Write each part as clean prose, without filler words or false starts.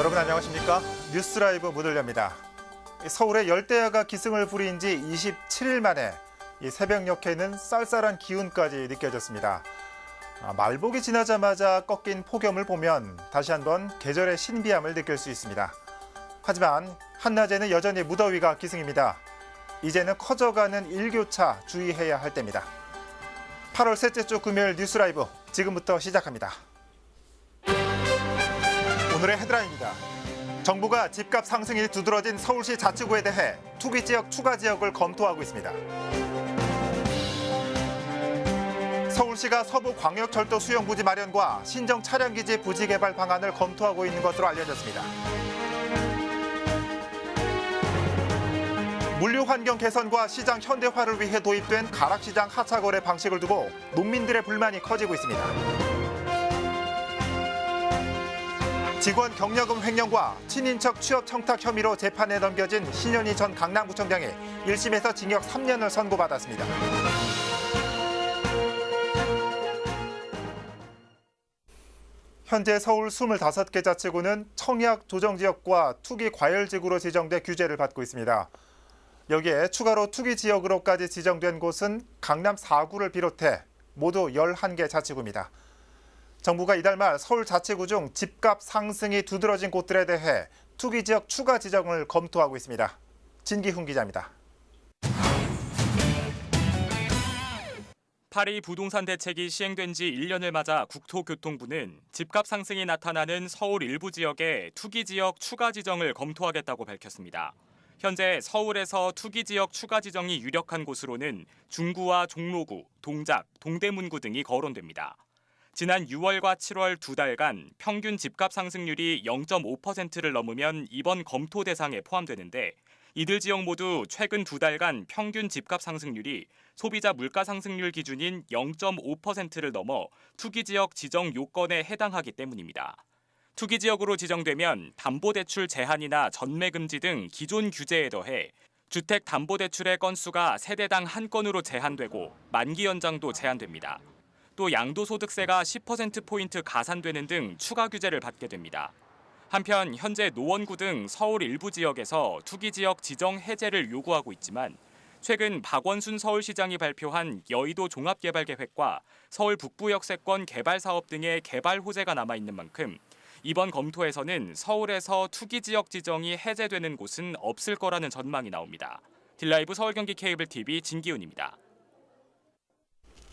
여러분 안녕하십니까? 뉴스라이브 문을엽니다. 서울의 열대야가 기승을 부린 지 27일 만에 이 새벽녘에는 쌀쌀한 기운까지 느껴졌습니다. 말복이 지나자마자 꺾인 폭염을 보면 다시 한번 계절의 신비함을 느낄 수 있습니다. 하지만 한낮에는 여전히 무더위가 기승입니다. 이제는 커져가는 일교차 주의해야 할 때입니다. 8월 셋째 주 금요일 뉴스라이브 지금부터 시작합니다. 오늘의 헤드라인입니다. 정부가 집값 상승이 두드러진 서울시 자치구에 대해 투기 지역 추가 지역을 검토하고 있습니다. 서울시가 서부광역철도 수용부지 마련과 신정 차량기지 부지 개발 방안을 검토하고 있는 것으로 알려졌습니다. 물류 환경 개선과 시장 현대화를 위해 도입된 가락시장 하차 거래 방식을 두고 농민들의 불만이 커지고 있습니다. 직원 경력금 횡령과 친인척 취업 청탁 혐의로 재판에 넘겨진 신현희 전 강남구청장이 1심에서 징역 3년을 선고받았습니다. 현재 서울 25개 자치구는 청약 조정지역과 투기 과열지구로 지정돼 규제를 받고 있습니다. 여기에 추가로 투기 지역으로까지 지정된 곳은 강남 4구를 비롯해 모두 11개 자치구입니다. 정부가 이달 말 서울 자치구 중 집값 상승이 두드러진 곳들에 대해 투기 지역 추가 지정을 검토하고 있습니다. 진기훈 기자입니다. 파리 부동산 대책이 시행된 지 1년을 맞아 국토교통부는 집값 상승이 나타나는 서울 일부 지역에 투기 지역 추가 지정을 검토하겠다고 밝혔습니다. 현재 서울에서 투기 지역 추가 지정이 유력한 곳으로는 중구와 종로구, 동작, 동대문구 등이 거론됩니다. 지난 6월과 7월 두 달간 평균 집값 상승률이 0.5%를 넘으면 이번 검토 대상에 포함되는데 이들 지역 모두 최근 두 달간 평균 집값 상승률이 소비자 물가 상승률 기준인 0.5%를 넘어 투기 지역 지정 요건에 해당하기 때문입니다. 투기 지역으로 지정되면 담보대출 제한이나 전매 금지 등 기존 규제에 더해 주택 담보대출의 건수가 세대당 한 건으로 제한되고 만기 연장도 제한됩니다. 또 양도소득세가 10%포인트 가산되는 등 추가 규제를 받게 됩니다. 한편 현재 노원구 등 서울 일부 지역에서 투기 지역 지정 해제를 요구하고 있지만 최근 박원순 서울시장이 발표한 여의도 종합개발계획과 서울 북부 역세권 개발 사업 등의 개발 호재가 남아있는 만큼 이번 검토에서는 서울에서 투기 지역 지정이 해제되는 곳은 없을 거라는 전망이 나옵니다. 딜라이브 서울경기 케이블 TV 진기훈입니다.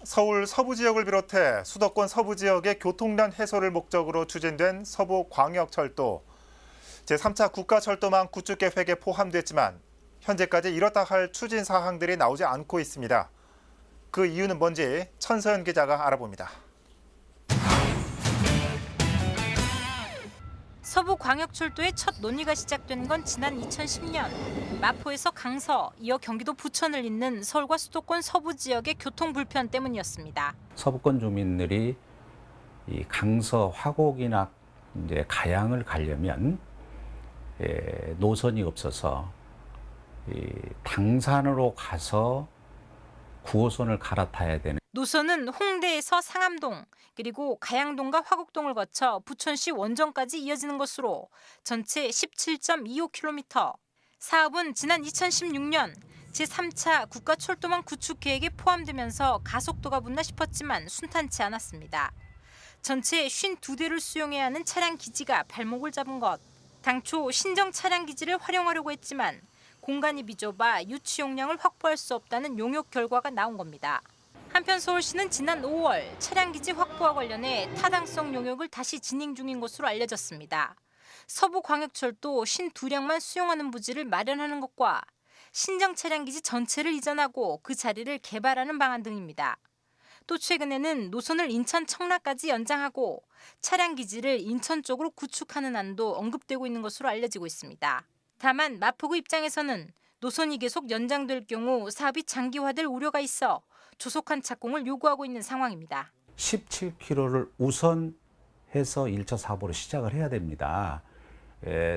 서울 서부 지역을 비롯해 수도권 서부 지역의 교통난 해소를 목적으로 추진된 서부광역철도 제3차 국가철도망 구축 계획에 포함됐지만 현재까지 이렇다 할 추진 사항들이 나오지 않고 있습니다. 그 이유는 뭔지 천서연 기자가 알아봅니다. 서부광역철도의 첫 논의가 시작된 건 지난 2010년. 마포에서 강서, 이어 경기도 부천을 잇는 서울과 수도권 서부 지역의 교통 불편 때문이었습니다. 서부권 주민들이 이 강서 화곡이나 이제 가양을 가려면 노선이 없어서 당산으로 가서 9호선을 갈아타야 되는. 노선은 홍대에서 상암동, 그리고 가양동과 화곡동을 거쳐 부천시 원정까지 이어지는 것으로 전체 17.25km. 사업은 지난 2016년 제3차 국가철도망 구축 계획에 포함되면서 가속도가 붙나 싶었지만 순탄치 않았습니다. 전체 52대를 수용해야 하는 차량 기지가 발목을 잡은 것. 당초 신정 차량 기지를 활용하려고 했지만 공간이 비좁아 유치 용량을 확보할 수 없다는 용역 결과가 나온 겁니다. 한편 서울시는 지난 5월 차량기지 확보와 관련해 타당성 용역을 다시 진행 중인 것으로 알려졌습니다. 서부광역철도 52량만 수용하는 부지를 마련하는 것과 신정 차량기지 전체를 이전하고 그 자리를 개발하는 방안 등입니다. 또 최근에는 노선을 인천 청라까지 연장하고 차량기지를 인천 쪽으로 구축하는 안도 언급되고 있는 것으로 알려지고 있습니다. 다만 마포구 입장에서는 노선이 계속 연장될 경우 사업이 장기화될 우려가 있어 조속한 착공을 요구하고 있는 상황입니다. 17km를 우선 해서 1차 사업으로 시작을 해야 됩니다.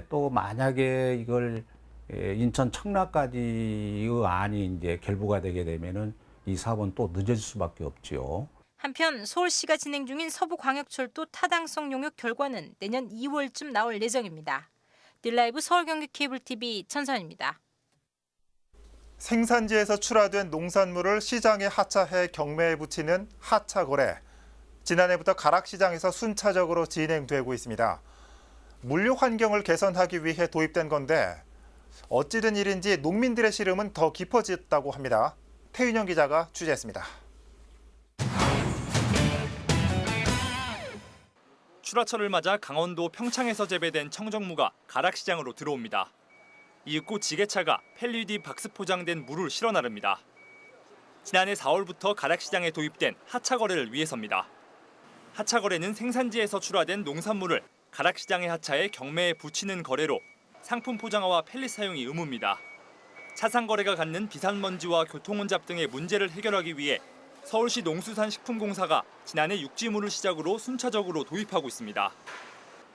또 만약에 이걸 인천 청라까지의 안이 이제 결부가 되게 되면은 이 사업은 또 늦어질 수밖에 없지요. 한편 서울시가 진행 중인 서부광역철도 타당성 용역 결과는 내년 2월쯤 나올 예정입니다. 딜라이브 서울경기 케이블TV 천선입니다. 생산지에서 출하된 농산물을 시장에 하차해 경매에 붙이는 하차거래. 지난해부터 가락시장에서 순차적으로 진행되고 있습니다. 물류 환경을 개선하기 위해 도입된 건데 어찌 된 일인지 농민들의 시름은 더 깊어졌다고 합니다. 태윤영 기자가 취재했습니다. 출하철을 맞아 강원도 평창에서 재배된 청정무가 가락시장으로 들어옵니다. 이윽고 지게차가 펠리디 박스 포장된 물을 실어 나릅니다. 지난해 4월부터 가락시장에 도입된 하차거래를 위해서입니다. 하차거래는 생산지에서 출하된 농산물을 가락시장에 하차해 경매에 붙이는 거래로 상품 포장화와 펠릿 사용이 의무입니다. 차상거래가 갖는 비산먼지와 교통혼잡 등의 문제를 해결하기 위해 서울시 농수산식품공사가 지난해 육지물을 시작으로 순차적으로 도입하고 있습니다.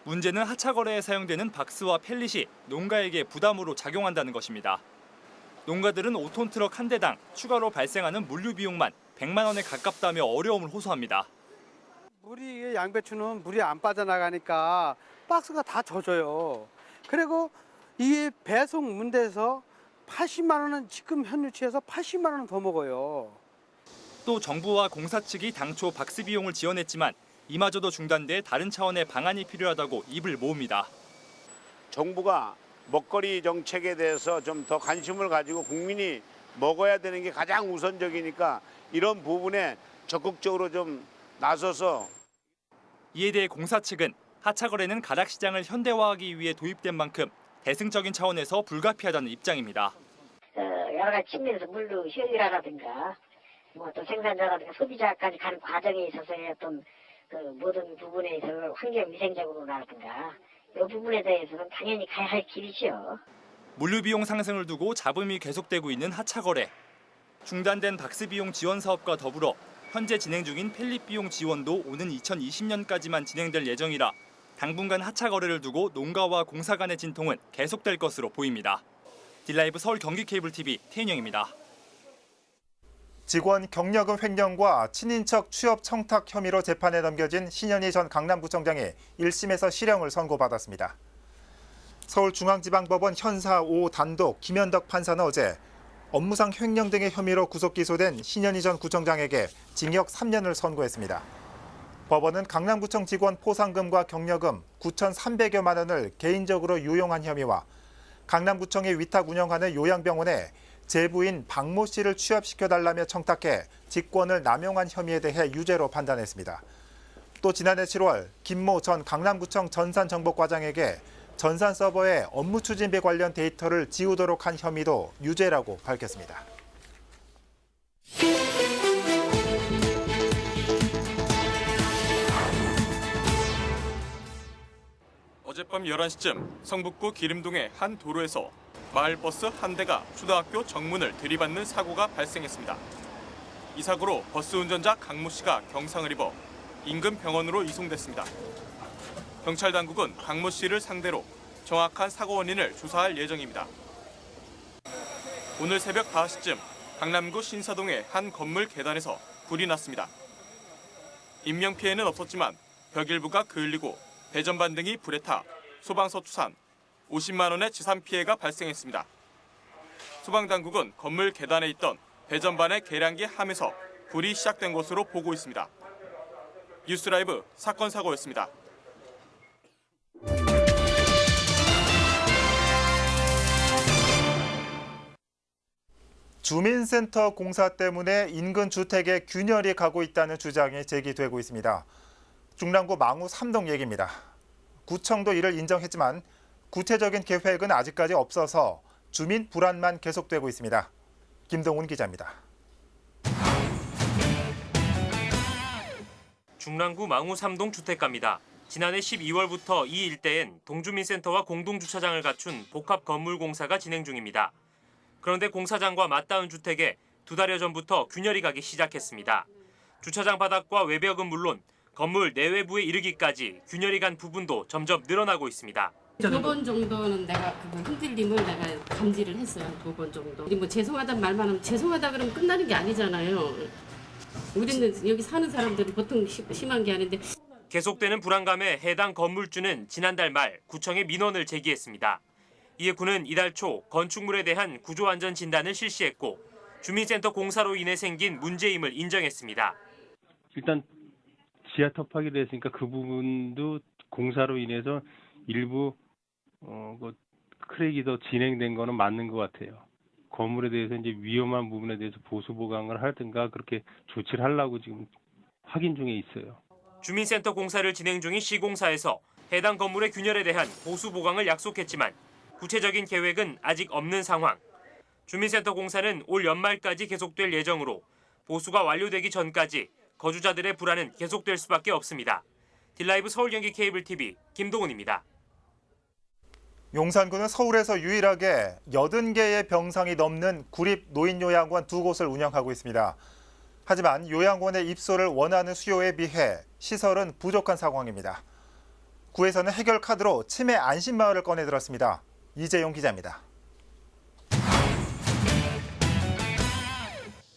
문제는 하차거래에 사용되는 박스와 펠릿이 농가에게 부담으로 작용한다는 것입니다. 농가들은 5톤 트럭 한 대당 추가로 발생하는 물류 비용만 100만 원에 가깝다며 어려움을 호소합니다. 물이 양배추는 물이 안 빠져나가니까 박스가 다 젖어요. 그리고 이게 배송 문제에서 80만 원은 지금 현 위치에서 80만 원은 더 먹어요. 또 정부와 공사 측이 당초 박스 비용을 지원했지만 이마저도 중단돼 다른 차원의 방안이 필요하다고 입을 모읍니다. 정부가 먹거리 정책에 대해서 좀 더 관심을 가지고 국민이 먹어야 되는 게 가장 우선적이니까 이런 부분에 적극적으로 좀 나서서. 이에 대해 공사 측은 하차거래는 가락시장을 현대화하기 위해 도입된 만큼 대승적인 차원에서 불가피하다는 입장입니다. 여러 가지 측면에서 물류 효율화라든가 뭐 또 생산자라든가 소비자까지 가는 과정에 있어서의 어떤 그 모든 부분에 있어서 환경 위생적으로라든가 이 부분에 대해서는 당연히 가야 할 길이죠. 물류 비용 상승을 두고 잡음이 계속되고 있는 하차거래. 중단된 박스 비용 지원 사업과 더불어 현재 진행 중인 펠릿 비용 지원도 오는 2020년까지만 진행될 예정이라 당분간 하차거래를 두고 농가와 공사 간의 진통은 계속될 것으로 보입니다. 딜라이브 서울 경기 케이블 TV 태인영입니다. 직원 경력금 횡령과 친인척 취업 청탁 혐의로 재판에 넘겨진 신현희 전 강남구청장이 1심에서 실형을 선고받았습니다. 서울중앙지방법원 현사 5 단독 김현덕 판사는 어제 업무상 횡령 등의 혐의로 구속 기소된 신현희 전 구청장에게 징역 3년을 선고했습니다. 법원은 강남구청 직원 포상금과 경력금 9,300여만 원을 개인적으로 유용한 혐의와 강남구청이 위탁 운영하는 요양병원에 제부인 박모 씨를 취업시켜달라며 청탁해 직권을 남용한 혐의에 대해 유죄로 판단했습니다. 또 지난해 7월 김모 전 강남구청 전산정보과장에게 전산 서버에 업무 추진비 관련 데이터를 지우도록 한 혐의도 유죄라고 밝혔습니다. 어젯밤 11시쯤 성북구 기름동의 한 도로에서 마을버스 한 대가 초등학교 정문을 들이받는 사고가 발생했습니다. 이 사고로 버스 운전자 강모 씨가 경상을 입어 인근 병원으로 이송됐습니다. 경찰 당국은 강모 씨를 상대로 정확한 사고 원인을 조사할 예정입니다. 오늘 새벽 5시쯤 강남구 신사동의 한 건물 계단에서 불이 났습니다. 인명피해는 없었지만 벽 일부가 그을리고 배전반 등이 불에 타 소방서 투산 50만 원의 지산 피해가 발생했습니다. 소방당국은 건물 계단에 있던 배전반의 계량기 함에서 불이 시작된 것으로 보고 있습니다. 뉴스라이브 사건 사고였습니다. 주민센터 공사 때문에 인근 주택에 균열이 가고 있다는 주장이 제기되고 있습니다. 중랑구 망우 3동 얘기입니다. 구청도 이를 인정했지만 구체적인 계획은 아직까지 없어서 주민 불안만 계속되고 있습니다. 김동훈 기자입니다. 중랑구 망우 3동 주택가입니다. 지난해 12월부터 이 일대엔 동주민센터와 공동주차장을 갖춘 복합 건물 공사가 진행 중입니다. 그런데 공사장과 맞닿은 주택에 2달여 전부터 균열이 가기 시작했습니다. 주차장 바닥과 외벽은 물론 건물 내외부에 이르기까지 균열이 간 부분도 점점 늘어나고 있습니다. 2번 정도는 내가 그 흔들림을 내가 감지를 했어요. 2번 정도. 뭐 죄송하다는 말만 하면 죄송하다 그러면 끝나는 게 아니잖아요. 우리는 여기 사는 사람들은 보통 심한 게 아닌데 계속되는 불안감에 해당 건물주는 지난달 말 구청에 민원을 제기했습니다. 이에 구는 이달 초 건축물에 대한 구조안전 진단을 실시했고 주민센터 공사로 인해 생긴 문제임을 인정했습니다. 일단 지하 터파기를 했으니까 그 부분도 공사로 인해서 일부 크랙이 더 진행된 거는 맞는 것 같아요. 건물에 대해서 이제 위험한 부분에 대해서 보수 보강을 하든가 그렇게 조치를 하려고 지금 확인 중에 있어요. 주민센터 공사를 진행 중인 시공사에서 해당 건물의 균열에 대한 보수 보강을 약속했지만 구체적인 계획은 아직 없는 상황. 주민센터 공사는 올 연말까지 계속될 예정으로 보수가 완료되기 전까지 거주자들의 불안은 계속될 수밖에 없습니다. 딜라이브 서울 경기 케이블 TV 김동훈입니다. 용산구는 서울에서 유일하게 80개의 병상이 넘는 구립 노인요양원 2곳을 운영하고 있습니다. 하지만 요양원의 입소를 원하는 수요에 비해 시설은 부족한 상황입니다. 구에서는 해결 카드로 치매 안심마을을 꺼내들었습니다. 이재용 기자입니다.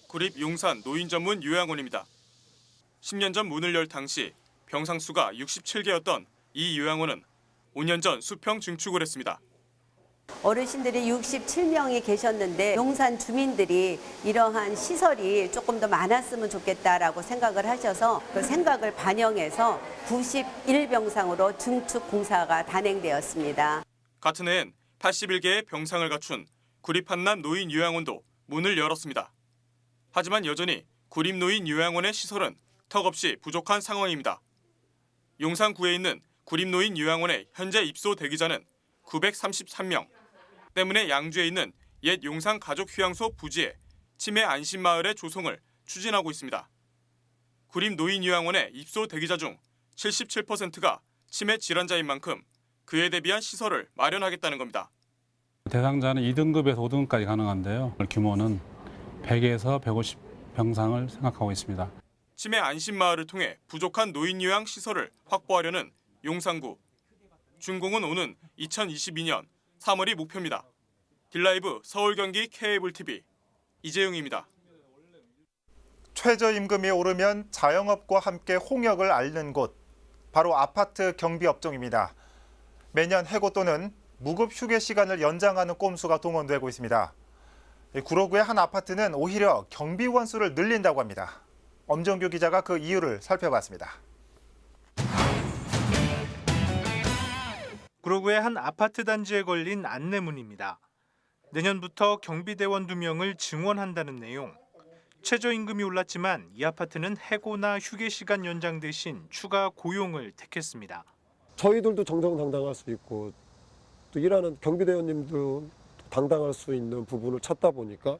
구립 용산 노인 전문 요양원입니다. 10년 전 문을 열 당시 병상 수가 67개였던 이 요양원은 5년 전 수평 증축을 했습니다. 어르신들이 67명이 계셨는데 용산 주민들이 이러한 시설이 조금 더 많았으면 좋겠다라고 생각을 하셔서 그 생각을 반영해서 91병상으로 증축 공사가 단행되었습니다. 같은 해엔 81개의 병상을 갖춘 구립 한남 노인 요양원도 문을 열었습니다. 하지만 여전히 구립 노인 요양원의 시설은 턱없이 부족한 상황입니다. 용산구에 있는 구립 노인 요양원의 현재 입소 대기자는 933명. 때문에 양주에 있는 옛 용산 가족휴양소 부지에 치매 안심마을의 조성을 추진하고 있습니다. 구립 노인 요양원의 입소 대기자 중 77%가 치매 질환자인 만큼 그에 대비한 시설을 마련하겠다는 겁니다. 대상자는 2등급에서 5등급까지 가능한데요. 규모는 100에서 150병상을 생각하고 있습니다. 치매 안심마을을 통해 부족한 노인 요양 시설을 확보하려는 용산구. 준공은 오는 2022년 3월이 목표입니다. 딜라이브 서울 경기 케이블 TV 이재용입니다. 최저임금이 오르면 자영업과 함께 홍역을 앓는 곳, 바로 아파트 경비 업종입니다. 매년 해고 또는 무급 휴게 시간을 연장하는 꼼수가 동원되고 있습니다. 구로구의 한 아파트는 오히려 경비원 수를 늘린다고 합니다. 엄정규 기자가 그 이유를 살펴봤습니다. 구로구의 한 아파트 단지에 걸린 안내문입니다. 내년부터 경비대원 2명을 증원한다는 내용. 최저임금이 올랐지만 이 아파트는 해고나 휴게 시간 연장 대신 추가 고용을 택했습니다. 저희들도 정정당당할 수 있고 또 일하는 경비대원님도 당당할 수 있는 부분을 찾다 보니까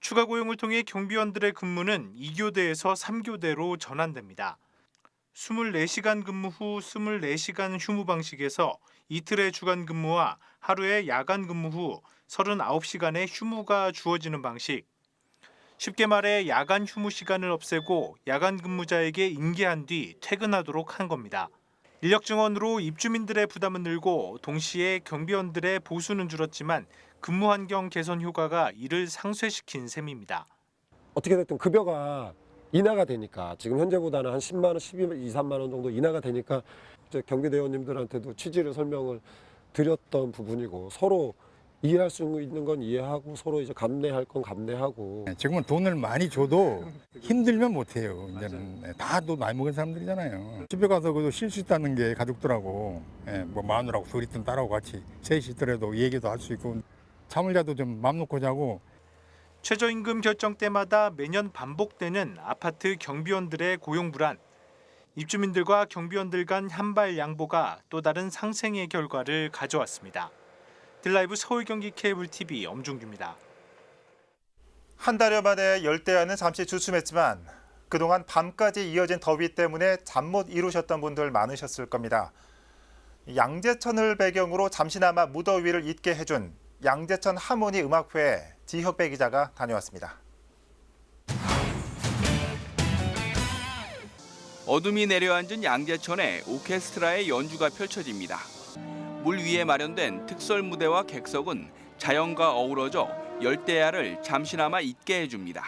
추가 고용을 통해 경비원들의 근무는 2교대에서 3교대로 전환됩니다. 24시간 근무 후 24시간 휴무 방식에서 이틀의 주간 근무와 하루의 야간 근무 후 39시간의 휴무가 주어지는 방식. 쉽게 말해 야간 휴무 시간을 없애고 야간 근무자에게 인계한 뒤 퇴근하도록 한 겁니다. 인력 증원으로 입주민들의 부담은 늘고 동시에 경비원들의 보수는 줄었지만 근무 환경 개선 효과가 이를 상쇄시킨 셈입니다. 어떻게 됐든 급여가 인하가 되니까 지금 현재보다는 한 10만 원, 12, 3만 원 정도 인하가 되니까 이제 경비대원님들한테도 취지를 설명을 드렸던 부분이고 서로 이해할 수 있는 건 이해하고 서로 이제 감내할 건 감내하고. 지금은 돈을 많이 줘도 힘들면 못해요. 이제는 다 돈 많이 먹은 사람들이잖아요. 집에 가서 그래도 쉴 수 있다는 게 가족들하고 뭐 마누라하고 둘 있든 딸하고 같이 셋이 있더라도 얘기도 할 수 있고 잠을 자도 좀 맘 놓고 자고. 최저임금 결정 때마다 매년 반복되는 아파트 경비원들의 고용 불안. 입주민들과 경비원들 간 한발 양보가 또 다른 상생의 결과를 가져왔습니다. 딜라이브 서울 경기 케이블 TV 엄중규입니다. 한 달여 만에 열대야는 잠시 주춤했지만 그동안 밤까지 이어진 더위 때문에 잠 못 이루셨던 분들 많으셨을 겁니다. 양재천을 배경으로 잠시나마 무더위를 잊게 해준 양재천 하모니 음악회에 지혁배 기자가 다녀왔습니다. 어둠이 내려앉은 양재천에 오케스트라의 연주가 펼쳐집니다. 물 위에 마련된 특설 무대와 객석은 자연과 어우러져 열대야를 잠시나마 잊게 해줍니다.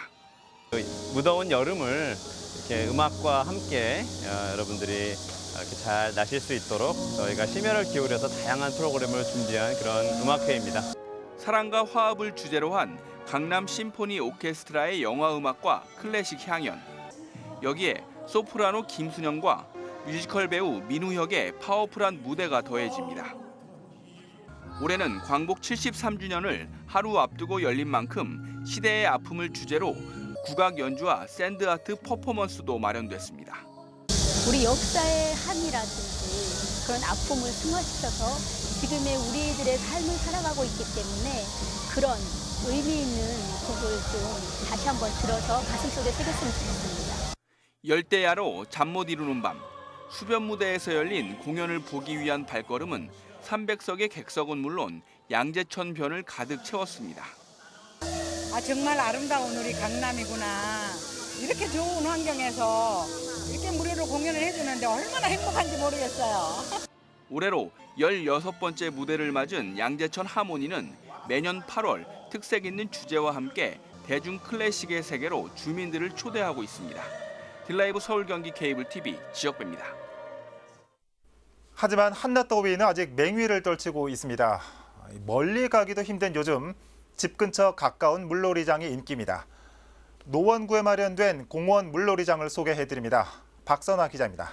무더운 여름을 이렇게 음악과 함께 여러분들이 이렇게 잘 나실 수 있도록 저희가 심혈을 기울여서 다양한 프로그램을 준비한 그런 음악회입니다. 사랑과 화합을 주제로 한 강남 심포니 오케스트라의 영화 음악과 클래식 향연. 여기에 소프라노 김순영과 뮤지컬 배우 민우혁의 파워풀한 무대가 더해집니다. 올해는 광복 73주년을 하루 앞두고 열린 만큼 시대의 아픔을 주제로 국악 연주와 샌드아트 퍼포먼스도 마련됐습니다. 우리 역사의 한이라든지 그런 아픔을 승화시켜서 지금의 우리들의 삶을 살아가고 있기 때문에 그런 의미 있는 곡을 좀 다시 한번 들어서 가슴속에 새겼으면 좋겠습니다. 열대야로 잠 못 이루는 밤, 수변 무대에서 열린 공연을 보기 위한 발걸음은 300석의 객석은 물론 양재천 변을 가득 채웠습니다. 정말 아름다운 우리 강남이구나. 이렇게 좋은 환경에서 이렇게 무료로 공연을 해주는데 얼마나 행복한지 모르겠어요. 올해로 16번째 무대를 맞은 양재천 하모니는 매년 8월 특색 있는 주제와 함께 대중 클래식의 세계로 주민들을 초대하고 있습니다. 딜라이브 서울 경기 케이블 TV 지역배입니다. 하지만 한낮 더위는 아직 맹위를 떨치고 있습니다. 멀리 가기도 힘든 요즘 집 근처 가까운 물놀이장이 인기입니다. 노원구에 마련된 공원 물놀이장을 소개해드립니다. 박선아 기자입니다.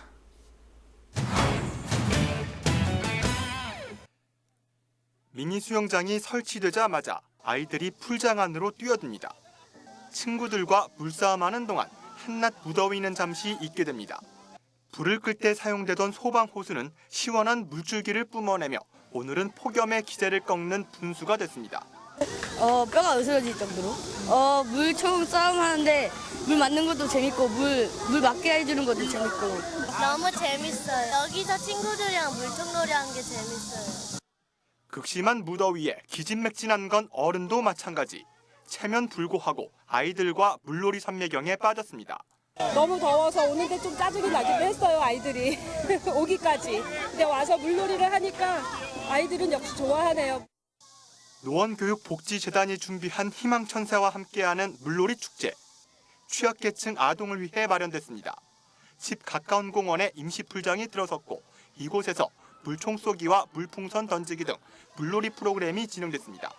미니 수영장이 설치되자마자 아이들이 풀장 안으로 뛰어듭니다. 친구들과 물싸움하는 동안 한낮 무더위는 잠시 잊게 됩니다. 불을 끌 때 사용되던 소방 호수는 시원한 물줄기를 뿜어내며 오늘은 폭염의 기세를 꺾는 분수가 됐습니다. 뼈가 으스러질 정도로 물총 싸움 하는데 물 맞는 것도 재밌고 물 맞게 해주는 것도 재밌고 너무 재밌어요. 여기서 친구들이랑 물총놀이 하는 게 재밌어요. 극심한 무더위에 기진맥진한 건 어른도 마찬가지. 체면 불고하고 아이들과 물놀이 삼매경에 빠졌습니다. 너무 더워서 오는데 좀 짜증이 나기도 했어요, 아이들이. 오기까지. 근데 와서 물놀이를 하니까 아이들은 역시 좋아하네요. 노원교육복지재단이 준비한 희망천사와 함께하는 물놀이 축제. 취약계층 아동을 위해 마련됐습니다. 집 가까운 공원에 임시풀장이 들어섰고 이곳에서 물총 쏘기와 물풍선 던지기 등 물놀이 프로그램이 진행됐습니다.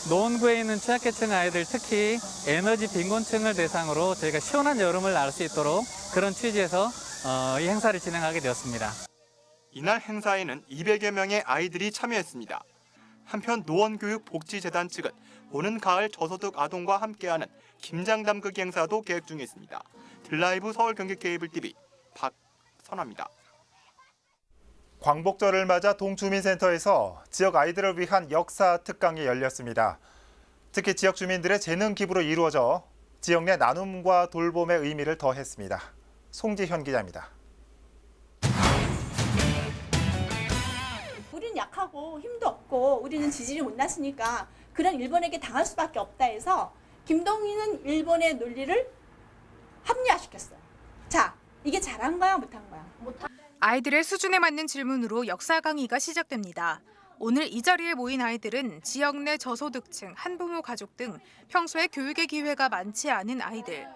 노원구에 있는 취약계층 아이들 특히 에너지 빈곤층을 대상으로 저희가 시원한 여름을 날 수 있도록 그런 취지에서 이 행사를 진행하게 되었습니다. 이날 행사에는 200여 명의 아이들이 참여했습니다. 한편 노원교육복지재단 측은 오는 가을 저소득 아동과 함께하는 김장담그기 행사도 계획 중에 있습니다. 딜라이브 서울 경기 케이블 TV 박선아입니다. 광복절을 맞아 동주민센터에서 지역 아이들을 위한 역사 특강이 열렸습니다. 특히 지역 주민들의 재능 기부로 이루어져 지역 내 나눔과 돌봄의 의미를 더했습니다. 송지현 기자입니다. 우리는 약하고 힘도 없고 우리는 지질이 못났으니까 그냥 일본에게 당할 수밖에 없다 해서 김동희는 일본의 논리를 합리화시켰어요. 자, 이게 잘한 거야, 못한 거야? 아이들의 수준에 맞는 질문으로 역사 강의가 시작됩니다. 오늘 이 자리에 모인 아이들은 지역 내 저소득층, 한부모 가족 등 평소에 교육의 기회가 많지 않은 아이들.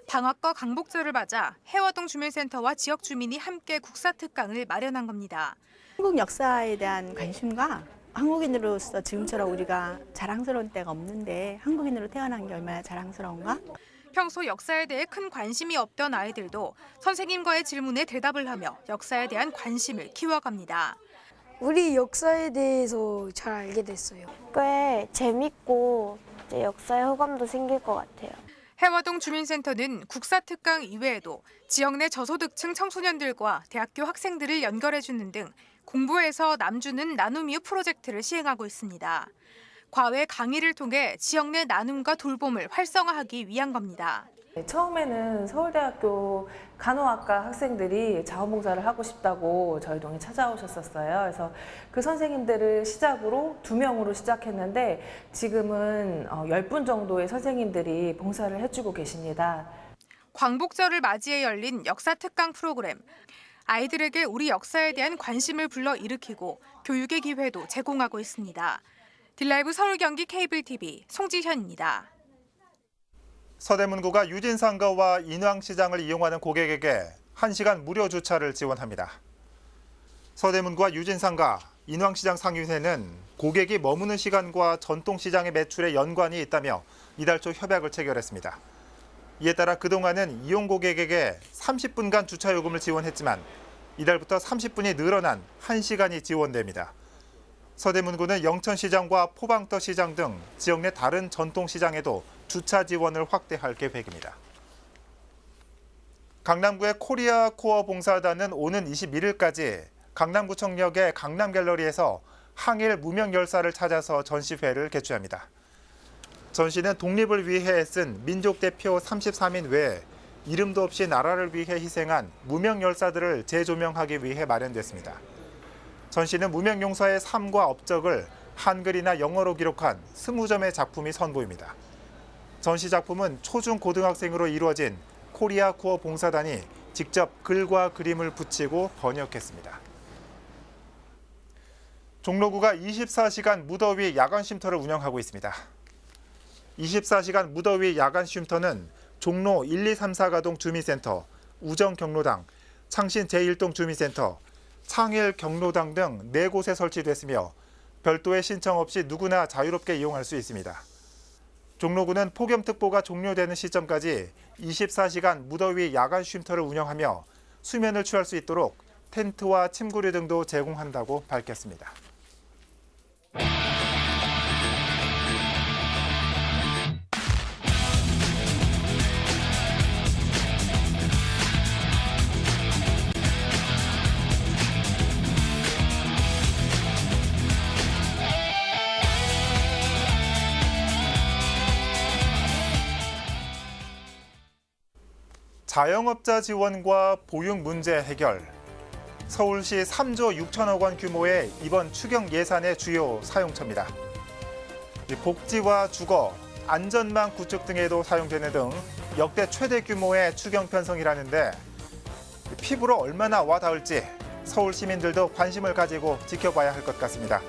방학과 강복절을 맞아 해화동 주민센터와 지역 주민이 함께 국사 특강을 마련한 겁니다. 한국 역사에 대한 관심과 한국인으로서 지금처럼 우리가 자랑스러운 때가 없는데 한국인으로 태어난 게 얼마나 자랑스러운가? 평소 역사에 대해 큰 관심이 없던 아이들도 선생님과의 질문에 대답을 하며 역사에 대한 관심을 키워갑니다. 우리 역사에 대해서 잘 알게 됐어요. 꽤 재밌고 이제 역사에 호감도 생길 것 같아요. 해화동 주민센터는 국사 특강 이외에도 지역 내 저소득층 청소년들과 대학교 학생들을 연결해주는 등 공부에서 남주는 나눔 이후 프로젝트를 시행하고 있습니다. 과외 강의를 통해 지역 내 나눔과 돌봄을 활성화하기 위한 겁니다. 처음에는 서울대학교 간호학과 학생들이 자원봉사를 하고 싶다고 저희 동에 찾아오셨었어요. 그래서 그 선생님들을 시작으로 2명으로 시작했는데 지금은 10분 정도의 선생님들이 봉사를 해주고 계십니다. 광복절을 맞이해 열린 역사 특강 프로그램. 아이들에게 우리 역사에 대한 관심을 불러일으키고 교육의 기회도 제공하고 있습니다. 딜라이브 서울 경기 케이블 TV 송지현입니다. 서대문구가 유진상가와 인왕시장을 이용하는 고객에게 1시간 무료 주차를 지원합니다. 서대문구와 유진상가, 인왕시장 상인회는 고객이 머무는 시간과 전통시장의 매출에 연관이 있다며 이달 초 협약을 체결했습니다. 이에 따라 그동안은 이용 고객에게 30분간 주차요금을 지원했지만 이달부터 30분이 늘어난 1시간이 지원됩니다. 서대문구는 영천시장과 포방터 시장 등 지역 내 다른 전통시장에도 주차 지원을 확대할 계획입니다. 강남구의 코리아 코어 봉사단은 오는 21일까지 강남구청역의 강남갤러리에서 항일 무명 열사를 찾아서 전시회를 개최합니다. 전시는 독립을 위해 쓴 민족대표 33인 외에 이름도 없이 나라를 위해 희생한 무명 열사들을 재조명하기 위해 마련됐습니다. 전시는 무명 용사의 삶과 업적을 한글이나 영어로 기록한 20점의 작품이 선보입니다. 전시 작품은 초중 고등학생으로 이루어진 코리아 코어 봉사단이 직접 글과 그림을 붙이고 번역했습니다. 종로구가 24시간 무더위 야간 쉼터를 운영하고 있습니다. 24시간 무더위 야간 쉼터는 종로 1, 2, 3, 4가동 주민센터, 우정 경로당, 창신 제1동 주민센터, 창일 경로당 등 4곳에 설치됐으며 별도의 신청 없이 누구나 자유롭게 이용할 수 있습니다. 종로구는 폭염특보가 종료되는 시점까지 24시간 무더위 야간 쉼터를 운영하며 수면을 취할 수 있도록 텐트와 침구류 등도 제공한다고 밝혔습니다. 자영업자 지원과 보육 문제 해결. 서울시 3조 6천억 원 규모의 이번 추경 예산의 주요 사용처입니다. 복지와 주거, 안전망 구축 등에도 사용되는 등 역대 최대 규모의 추경 편성이라는데 피부로 얼마나 와닿을지 서울 시민들도 관심을 가지고 지켜봐야 할 것 같습니다.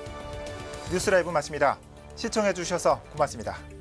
뉴스라이브 마칩니다. 시청해 주셔서 고맙습니다.